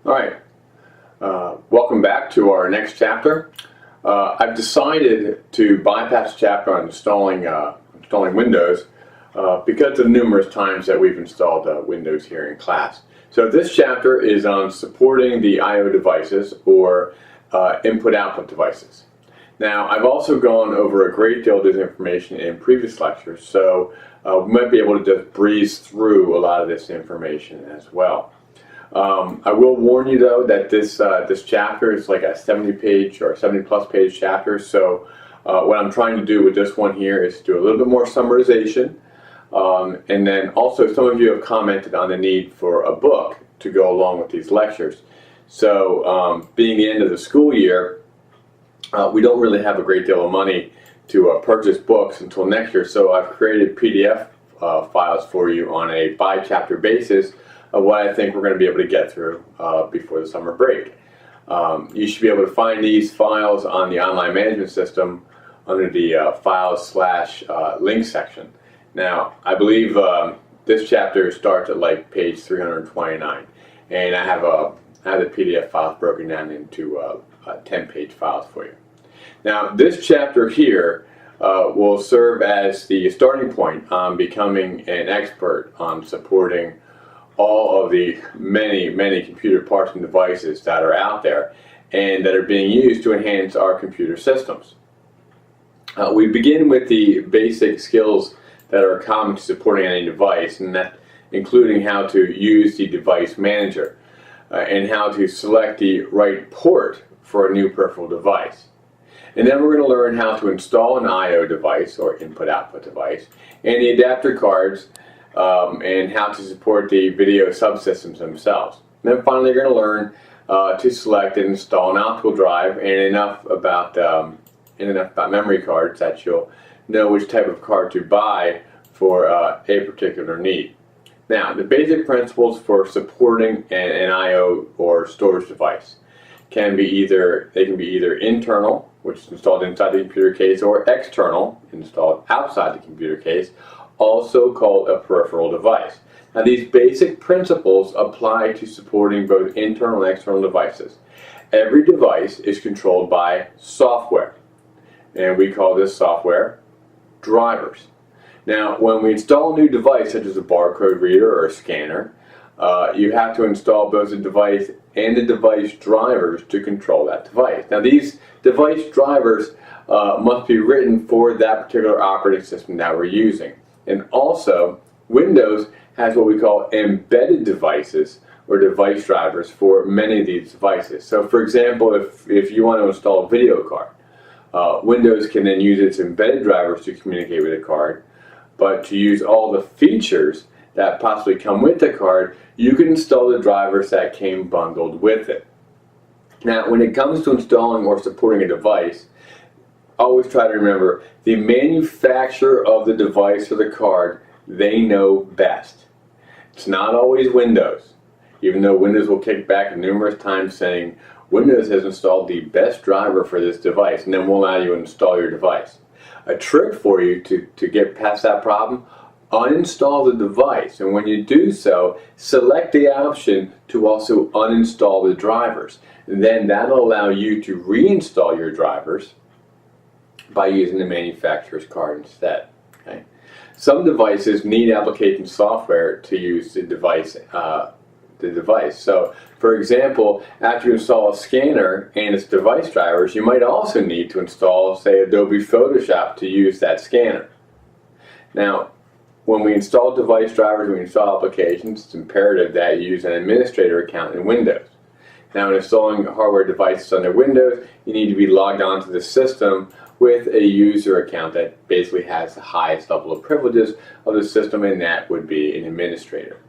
Alright, welcome back to our next chapter. I've decided to bypass the chapter on installing Windows because of the numerous times that we've installed Windows here in class. So this chapter is on supporting the I/O devices or input-output devices. Now, I've also gone over a great deal of this information in previous lectures, so we might be able to just breeze through a lot of this information as well. I will warn you though that this chapter is like a 70-page or 70-plus page chapter, so what I'm trying to do with this one here is do a little bit more summarization, and then also some of you have commented on the need for a book to go along with these lectures. So being the end of the school year, we don't really have a great deal of money to purchase books until next year, so I've created PDF files for you on a by-chapter basis of what I think we're going to be able to get through before the summer break. You should be able to find these files on the online management system under the files/link section. Now, I believe this chapter starts at like page 329, and I have the PDF files broken down into 10-page files for you. Now, this chapter here will serve as the starting point on becoming an expert on supporting all of the many computer parts and devices that are out there and that are being used to enhance our computer systems. We begin with the basic skills that are common to supporting any device, and that including how to use the device manager and how to select the right port for a new peripheral device. And then we're going to learn how to install an I/O device or input-output device and the adapter cards, and how to support the video subsystems themselves. And then finally, you're going to learn to select and install an optical drive and enough about memory cards that you'll know which type of card to buy for a particular need. Now, the basic principles for supporting an I/O or storage device can be either internal, which is installed inside the computer case, or external, installed outside the computer case, also called a peripheral device. Now, these basic principles apply to supporting both internal and external devices. Every device is controlled by software, and we call this software drivers. Now, when we install a new device, such as a barcode reader or a scanner, you have to install both the device and the device drivers to control that device. Now, these device drivers must be written for that particular operating system that we're using. And also, Windows has what we call embedded devices or device drivers for many of these devices. So for example, if you want to install a video card, Windows can then use its embedded drivers to communicate with the card, but to use all the features that possibly come with the card, you can install the drivers that came bundled with it. Now, when it comes to installing or supporting a device, always try to remember the manufacturer of the device or the card, they know best. It's not always Windows, even though Windows will kick back numerous times saying Windows has installed the best driver for this device and then will allow you to install your device. A trick for you to get past that problem: uninstall the device, and when you do so, select the option to also uninstall the drivers. And then that'll allow you to reinstall your drivers by using the manufacturer's card instead. Okay? Some devices need application software to use the device. So, for example, after you install a scanner and its device drivers, you might also need to install, say, Adobe Photoshop to use that scanner. Now, when we install device drivers, when we install applications, it's imperative that you use an administrator account in Windows. Now, in installing hardware devices under Windows, you need to be logged onto the system with a user account that basically has the highest level of privileges of the system, and that would be an administrator.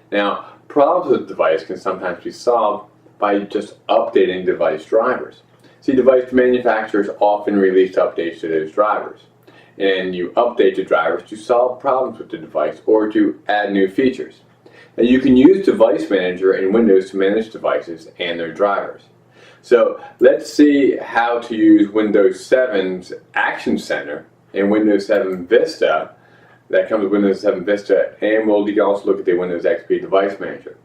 Now, problems with the device can sometimes be solved by just updating device drivers. See, device manufacturers often release updates to those drivers, and you update the drivers to solve problems with the device or to add new features. Now, you can use Device Manager in Windows to manage devices and their drivers. So let's see how to use Windows 7's Action Center and Windows 7 Vista that comes with Windows 7 Vista, and we'll also look at the Windows XP Device Manager.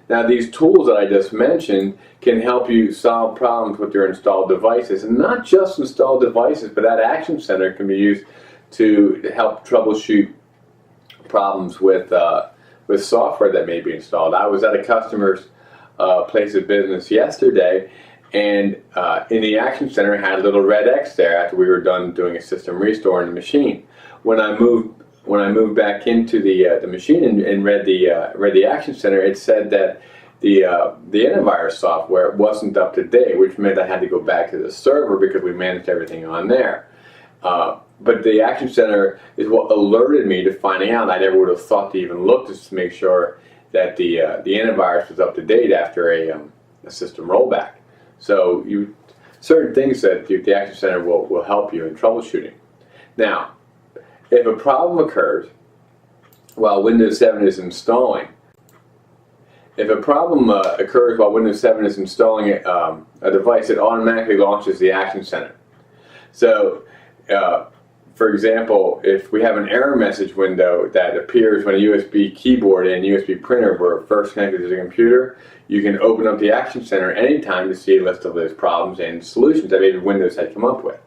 Now these tools that I just mentioned can help you solve problems with your installed devices, and not just installed devices, but that Action Center can be used to help troubleshoot problems with software that may be installed. I was at a customer's place of business yesterday, and in the Action Center had a little red X there after we were done doing a system restore on the machine. When I moved back into the machine and read the Action Center, it said that the antivirus software wasn't up to date, which meant I had to go back to the server because we managed everything on there. But the Action Center is what alerted me to finding out. I never would have thought to even look just to make sure that the antivirus was up to date after a system rollback. So certain things that the Action Center will help you in troubleshooting. Now, if a problem occurs while Windows 7 is installing, a device, it automatically launches the Action Center. So, for example, if we have an error message window that appears when a USB keyboard and USB printer were first connected to the computer, you can open up the Action Center anytime to see a list of those problems and solutions that maybe Windows had come up with.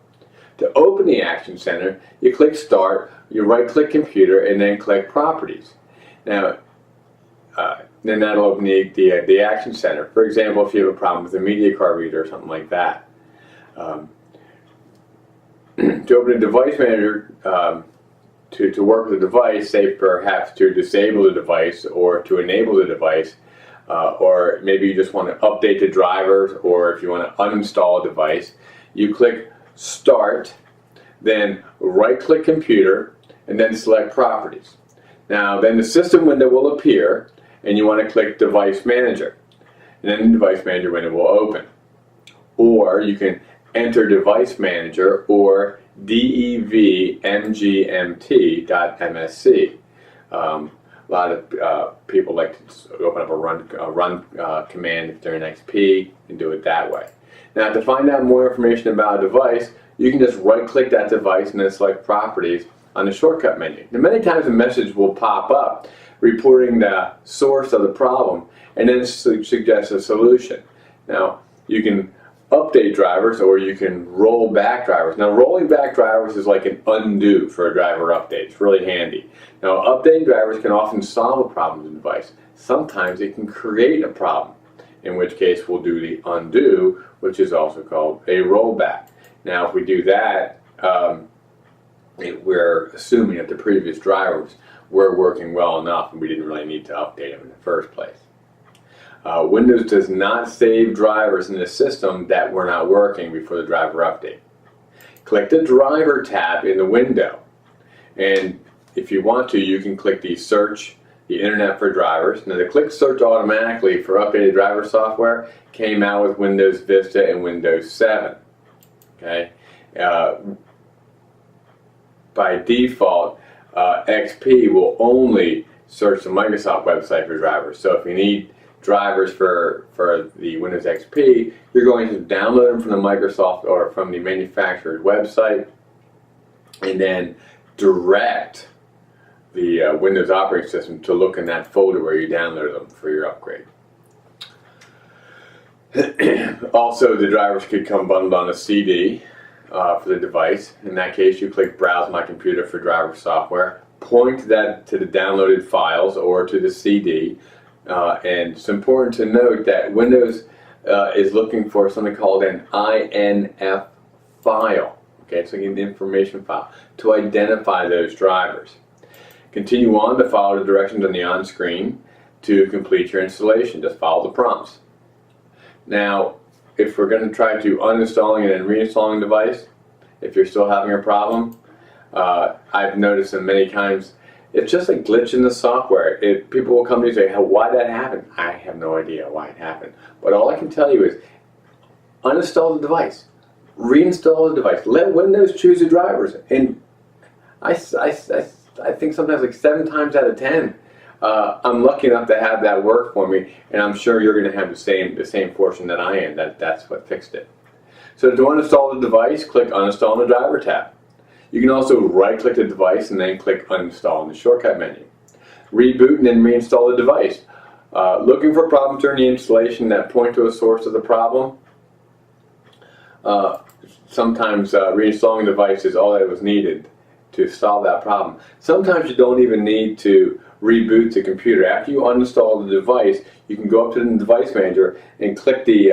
To open the Action Center, you click Start, you right-click Computer, and then click Properties. Now, then that'll open the Action Center. For example, if you have a problem with a media card reader or something like that. To open a device manager, to work with a device, say perhaps to disable the device or to enable the device, or maybe you just want to update the drivers, or if you want to uninstall a device, you click Start, then right-click Computer, and then select Properties. Now then the system window will appear, and you want to click Device Manager, and then the Device Manager window will open. Or you can enter Device Manager or devmgmt.msc. A lot of people like to open up a run command if they're in XP and do it that way. Now, to find out more information about a device, you can just right-click that device and then select Properties on the shortcut menu. Now, many times a message will pop up reporting the source of the problem and then suggest a solution. Now, you can update drivers or you can roll back drivers. Now, rolling back drivers is like an undo for a driver update. It's really handy. Now, updating drivers can often solve a problem in the device. Sometimes it can create a problem, in which case we'll do the undo, which is also called a rollback. Now, if we do that, we're assuming that the previous drivers were working well enough and we didn't really need to update them in the first place. Windows does not save drivers in the system that were not working before the driver update. Click the Driver tab in the window, and if you want to, you can click the Search the Internet for Drivers. Now, the Click Search automatically for updated driver software came out with Windows Vista and Windows 7. Okay, by default, XP will only search the Microsoft website for drivers. So if you need drivers for the Windows XP, you're going to download them from the Microsoft or from the manufacturer's website and then direct the Windows operating system to look in that folder where you downloaded them for your upgrade. Also, the drivers could come bundled on a CD for the device. In that case, you click Browse My Computer for driver software, point that to the downloaded files or to the CD. And it's important to note that Windows is looking for something called an INF file. Okay, it's like an information file to identify those drivers. Continue on to follow the directions on the on-screen to complete your installation. Just follow the prompts. Now, if we're going to try to uninstalling and then reinstalling the device, if you're still having a problem, I've noticed that many times it's just a glitch in the software. People will come to you and say, why did that happen? I have no idea why it happened. But all I can tell you is uninstall the device, reinstall the device, let Windows choose the drivers. And I think sometimes like 7 times out of 10, I'm lucky enough to have that work for me, and I'm sure you're going to have the same portion that I am. That's what fixed it. So to uninstall the device, click Uninstall in the Driver tab. You can also right-click the device and then click Uninstall in the shortcut menu. Reboot and then reinstall the device. Looking for problems during the installation that point to a source of the problem. Sometimes reinstalling the device is all that was needed to solve that problem. Sometimes you don't even need to reboot the computer. After you uninstall the device, you can go up to the device manager and click the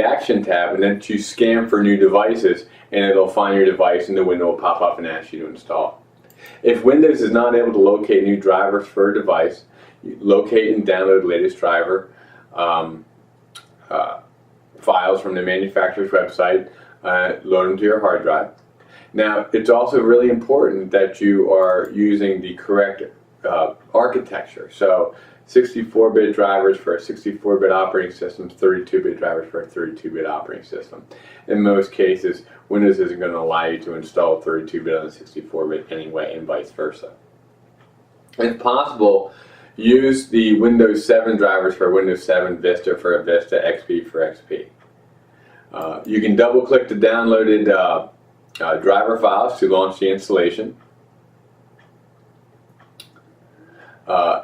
action tab, and then choose scan for new devices, and it'll find your device and the window will pop up and ask you to install. If Windows is not able to locate new drivers for a device, you locate and download the latest driver files from the manufacturer's website, load them to your hard drive. Now, it's also really important that you are using the correct architecture. So 64-bit drivers for a 64-bit operating system, 32-bit drivers for a 32-bit operating system. In most cases, Windows isn't going to allow you to install 32-bit on a 64-bit anyway, and vice versa. If possible, use the Windows 7 drivers for Windows 7, Vista for a Vista, XP for XP. You can double-click the downloaded driver files to launch the installation.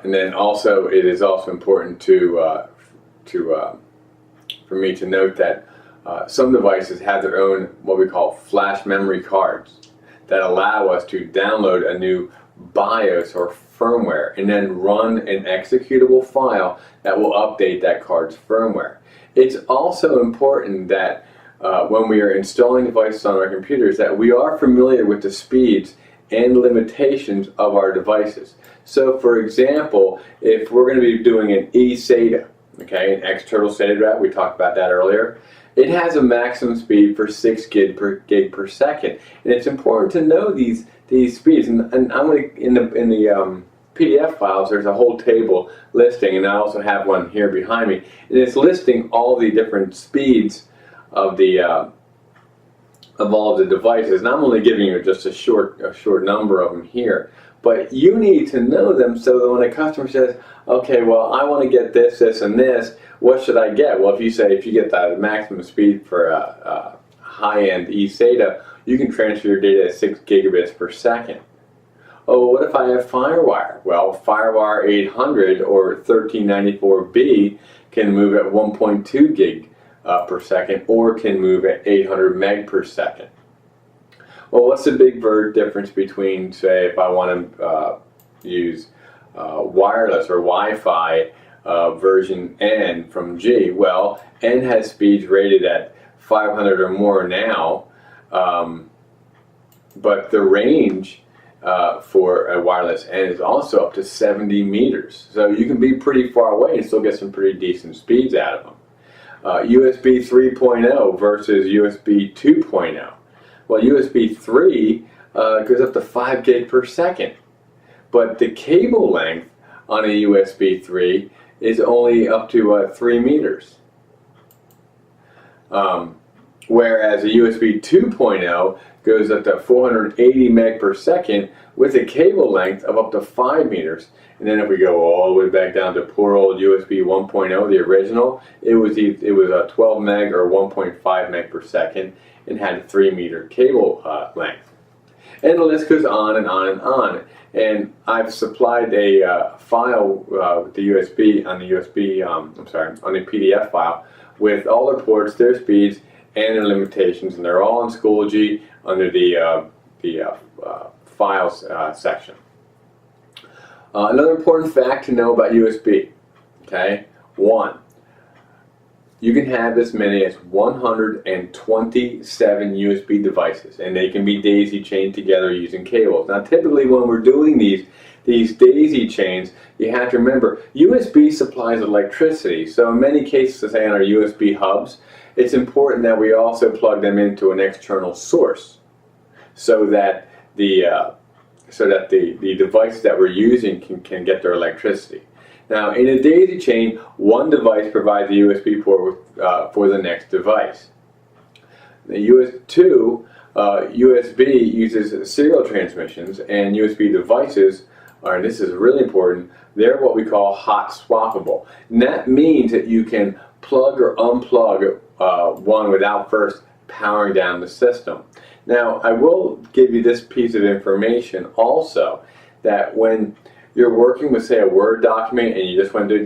And then also, it is also important for me to note that some devices have their own what we call flash memory cards that allow us to download a new BIOS or firmware and then run an executable file that will update that card's firmware. It's also important that when we are installing devices on our computers that we are familiar with the speeds and limitations of our devices. So for example, if we're going to be doing an eSATA, okay, an external SATA drive, we talked about that earlier, it has a maximum speed for 6 gig per second. And it's important to know these speeds. And I'm going to, in the PDF files, there's a whole table listing, and I also have one here behind me, and it's listing all the different speeds of all of the devices. And I'm only giving you just a short number of them here. But you need to know them so that when a customer says, okay, well, I want to get this, this, and this, what should I get? Well, if you get the maximum speed for a high-end eSATA, you can transfer your data at 6 gigabits per second. Oh, what if I have Firewire? Well, Firewire 800 or 1394B can move at 1.2 gig per second, or can move at 800 meg per second. Well, what's the big difference between, say, if I want to use wireless or Wi-Fi version N from G? Well, N has speeds rated at 500 or more now, but the range for a wireless N is also up to 70 meters. So you can be pretty far away and still get some pretty decent speeds out of them. USB 3.0 versus USB 2.0. Well, USB 3 goes up to 5 gig per second, but the cable length on a USB 3 is only up to 3 meters. Whereas a USB 2.0 goes up to 480 meg per second with a cable length of up to 5 meters. And then if we go all the way back down to poor old USB 1.0, the original, it was a 12 meg or 1.5 meg per second and had a 3 meter cable length. And the list goes on and on and on. And I've supplied a file with the USB on the on the PDF file with all the ports, their speeds, and their limitations, and they're all in Schoology under the files section. Another important fact to know about USB, okay? 1, you can have as many as 127 USB devices, and they can be daisy chained together using cables. Now, typically when we're doing these daisy chains, you have to remember USB supplies electricity. So in many cases, say on our USB hubs, it's important that we also plug them into an external source, so that the devices that we're using can get their electricity. Now, in a daisy chain, one device provides a USB port for the next device. The USB uses serial transmissions, and USB devices and this is really important, they're what we call hot swappable. And that means that you can plug or unplug one without first powering down the system. Now, I will give you this piece of information also, that when you're working with, say, a Word document and you just want to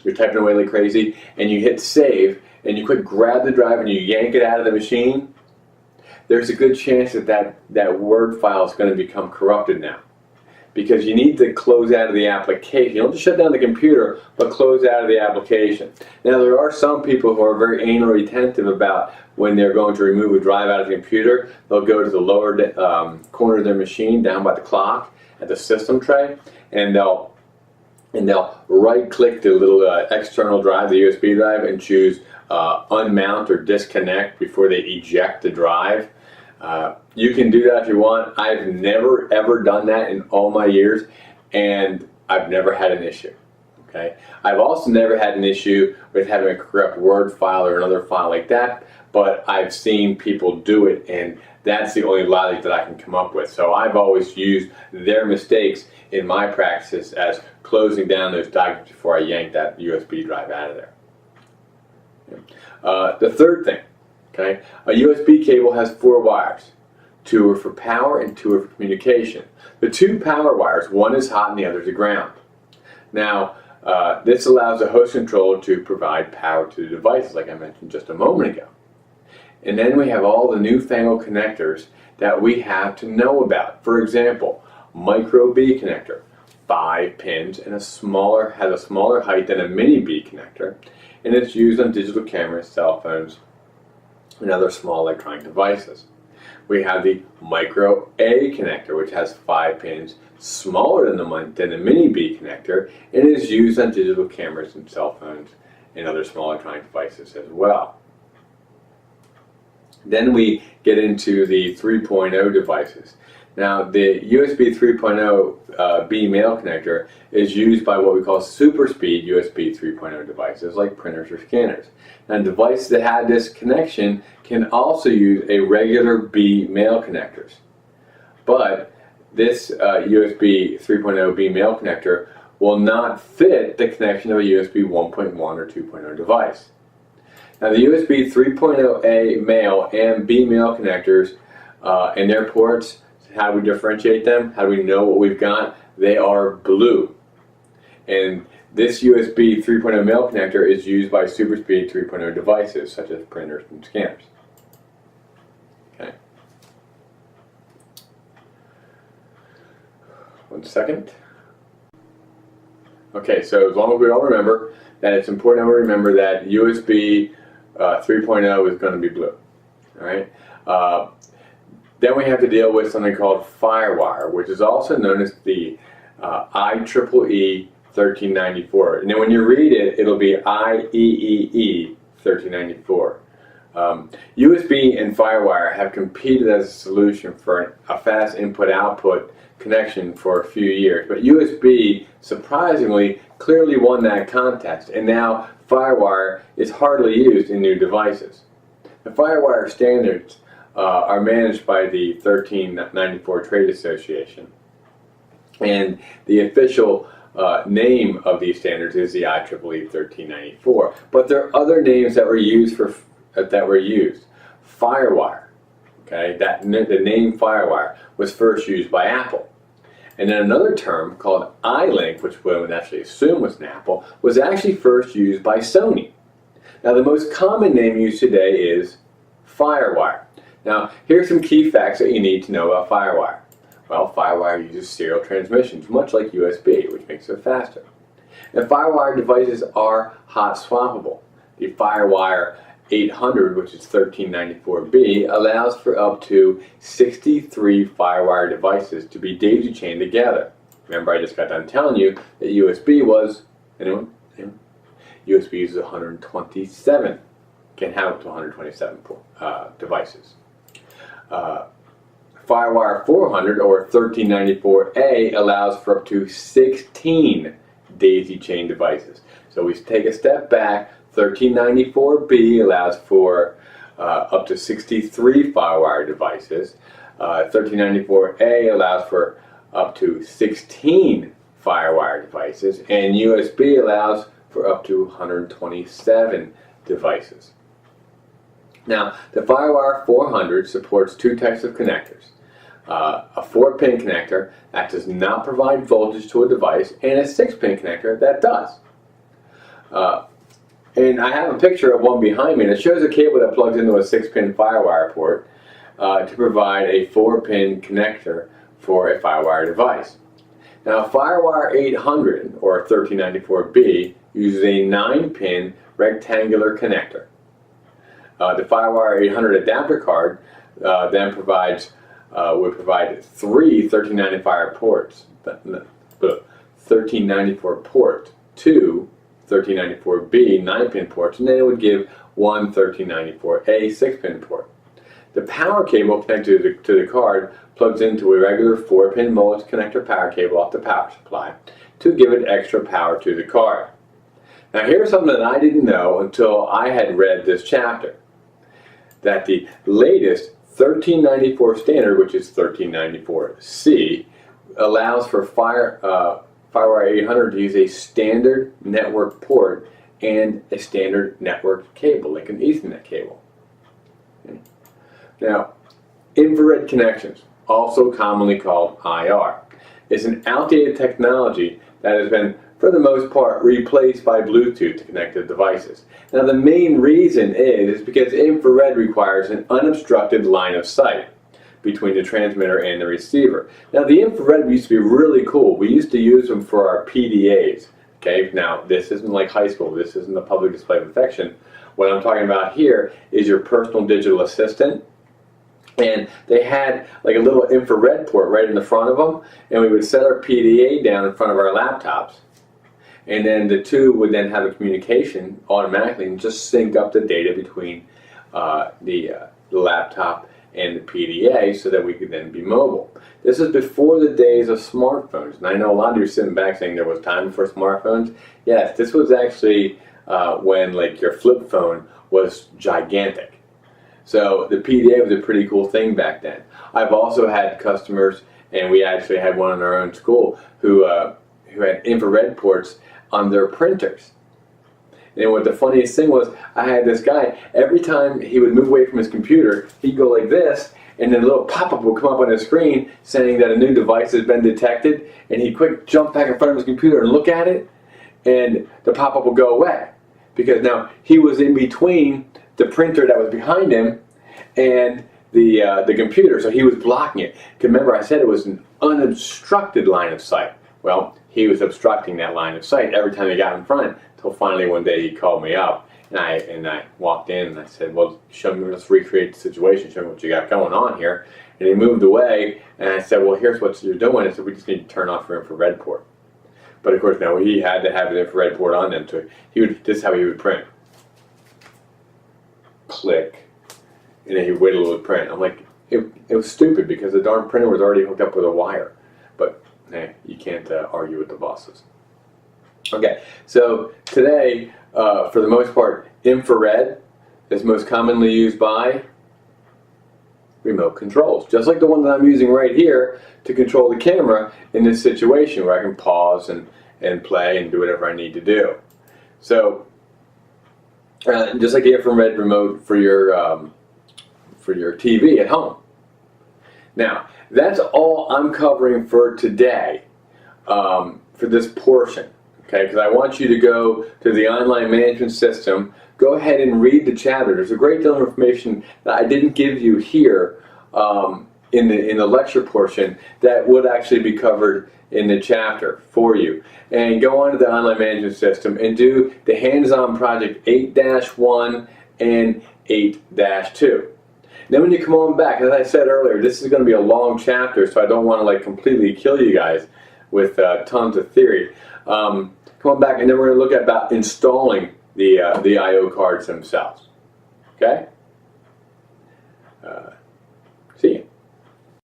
you're typing away like crazy, and you hit save, and you quick grab the drive and you yank it out of the machine, there's a good chance that Word file is going to become corrupted now. Because you need to close out of the application. You don't just shut down the computer, but close out of the application. Now, there are some people who are very anal retentive about when they're going to remove a drive out of the computer. They'll go to the lower corner of their machine, down by the clock, at the system tray, and they'll right-click the little external drive, the USB drive, and choose unmount or disconnect before they eject the drive. You can do that if you want. I've never ever done that in all my years, and I've never had an issue. Okay. I've also never had an issue with having a corrupt Word file or another file like that, but I've seen people do it, and that's the only logic that I can come up with. So I've always used their mistakes in my practice as closing down those documents before I yank that USB drive out of there. The third thing, okay, a USB cable has 4 wires. 2 are for power and 2 are for communication. The 2 power wires, one is hot and the other is ground. Now, this allows the host controller to provide power to the devices, like I mentioned just a moment ago. And then we have all the newfangled connectors that we have to know about. For example, micro B connector, 5 pins and has a smaller height than a mini B connector, and it's used on digital cameras, cell phones, and other small electronic devices. We have the micro A connector, which has 5 pins, smaller than the mini B connector, and is used on digital cameras and cell phones and other small electronic devices as well. Then we get into the 3.0 devices. Now, the USB 3.0 B male connector is used by what we call super speed USB 3.0 devices like printers or scanners. Now, devices that have this connection can also use a regular B male connectors. But this USB 3.0 B male connector will not fit the connection of a USB 1.1 or 2.0 device. Now, the USB 3.0 A male and B male connectors and their ports, how do we differentiate them? How do we know what we've got? They are blue. And this USB 3.0 male connector is used by super speed 3.0 devices such as printers and scanners. Okay. One second. Okay, so as long as we all remember that it's important to remember that USB 3.0 is going to be blue. All right. Then we have to deal with something called Firewire, which is also known as the IEEE 1394. And then when you read it, it'll be IEEE 1394. USB and Firewire have competed as a solution for a fast input-output connection for a few years. But USB, surprisingly, clearly won that contest. And now Firewire is hardly used in new devices. The Firewire standards are managed by the 1394 Trade Association. And the official name of these standards is the IEEE 1394. But there are other names that were used Firewire. Okay, the name Firewire was first used by Apple. And then another term called iLink, which one would actually assume was an Apple, was actually first used by Sony. Now, the most common name used today is Firewire. Now, here's some key facts that you need to know about Firewire. Well, Firewire uses serial transmissions, much like USB, which makes it faster. And Firewire devices are hot swappable. The Firewire 800, which is 1394B, allows for up to 63 Firewire devices to be daisy chained together. Remember, I just got done telling you that USB was, anyone? USB uses 127, can have up to 127 devices. Firewire 400 or 1394A allows for up to 16 daisy chain devices. So we take a step back. 1394B allows for up to 63 Firewire devices. 1394A allows for up to 16 Firewire devices, and USB allows for up to 127 devices. Now, the Firewire 400 supports 2 types of connectors. A 4-pin connector that does not provide voltage to a device, and a 6-pin connector that does. And I have a picture of one behind me, and it shows a cable that plugs into a 6-pin Firewire port to provide a 4-pin connector for a Firewire device. Now, Firewire 800 or 1394B uses a 9-pin rectangular connector. The Firewire 800 adapter card then would provide 3 1394 ports, 1394 port, 2 1394B 9-pin ports, and then it would give one 1394A 6-pin port. The power cable connected to the card plugs into a regular 4-pin multi-connector power cable off the power supply to give it extra power to the card. Now here's something that I didn't know until I had read this chapter, that the latest 1394 standard, which is 1394C, allows for Firewire 800 to use a standard network port and a standard network cable, like an Ethernet cable. Okay. Now, infrared connections, also commonly called IR, is an outdated technology that has been, for the most part, replaced by Bluetooth to connected devices. Now, the main reason is because infrared requires an unobstructed line of sight between the transmitter and the receiver. Now, the infrared used to be really cool. We used to use them for our PDAs. Okay, now this isn't like high school. This isn't the public display of affection. What I'm talking about here is your personal digital assistant. And they had like a little infrared port right in the front of them, and we would set our PDA down in front of our laptops, and then the two would then have a communication automatically and just sync up the data between the laptop and the PDA so that we could then be mobile. This is before the days of smartphones, and I know a lot of you are sitting back saying there was time before smartphones. Yes, this was actually when like your flip phone was gigantic. So the PDA was a pretty cool thing back then. I've also had customers, and we actually had one in our own school, who had infrared ports on their printers. And what the funniest thing was, I had this guy, every time he would move away from his computer, he'd go like this, and then a little pop-up would come up on his screen saying that a new device has been detected, and he'd quick jump back in front of his computer and look at it, and the pop-up would go away. Because now he was in between the printer that was behind him and the computer, so he was blocking it. Remember, I said it was an unobstructed line of sight. Well, he was obstructing that line of sight every time he got in front, until finally one day he called me up, and I walked in and I said, well, show me, let's recreate the situation, show me what you got going on here. And he moved away, and I said, well, here's what you're doing. I said, we just need to turn off your infrared port. But of course, now he had to have an infrared port on them, so this is how he would print. Click. And then he would wait a little to print. I'm like, it was stupid because the darn printer was already hooked up with a wire. But hey, you can't argue with the bosses. Okay, so today, for the most part, infrared is most commonly used by remote controls. Just like the one that I'm using right here to control the camera in this situation where I can pause and play and do whatever I need to do. So, just like the infrared remote for your TV at home. Now, that's all I'm covering for today, for this portion. Okay, because I want you to go to the online management system. Go ahead and read the chapter. There's a great deal of information that I didn't give you here in the lecture portion that would actually be covered in the chapter for you. And go on to the online management system and do the hands-on project 8-1 and 8-2. Then when you come on back, as I said earlier, this is going to be a long chapter, so I don't want to like completely kill you guys with tons of theory. Come on back, and then we're going to look at about installing the I/O cards themselves. Okay?